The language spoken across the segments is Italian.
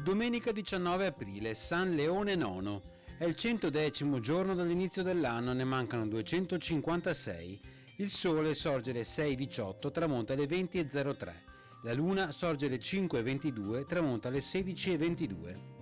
Domenica 19 aprile, San Leone IX. È il 110° giorno dall'inizio dell'anno, ne mancano 256. Il sole sorge alle 6:18, tramonta alle 20:03. La luna sorge alle 5:22, tramonta alle 16:22.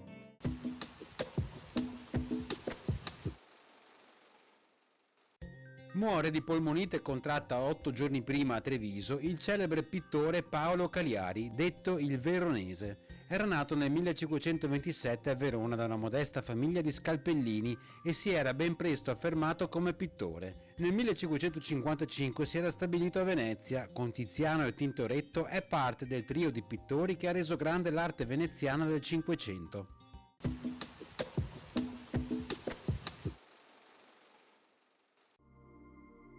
Muore di polmonite contratta 8 giorni prima a Treviso il celebre pittore Paolo Cagliari, detto il Veronese. Era nato nel 1527 a Verona da una modesta famiglia di scalpellini e si era ben presto affermato come pittore. Nel 1555 si era stabilito a Venezia. Con Tiziano e Tintoretto è parte del trio di pittori che ha reso grande l'arte veneziana del Cinquecento.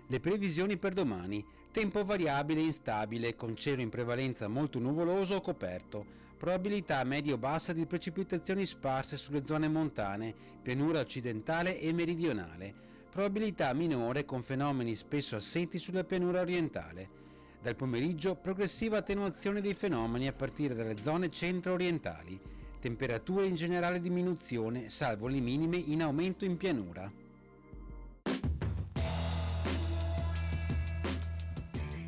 Le previsioni per domani: tempo variabile e instabile, con cielo in prevalenza molto nuvoloso o coperto, probabilità medio-bassa di precipitazioni sparse sulle zone montane, pianura occidentale e meridionale, probabilità minore con fenomeni spesso assenti sulla pianura orientale. Dal pomeriggio progressiva attenuazione dei fenomeni a partire dalle zone centro-orientali, temperature in generale diminuzione, salvo le minime in aumento in pianura.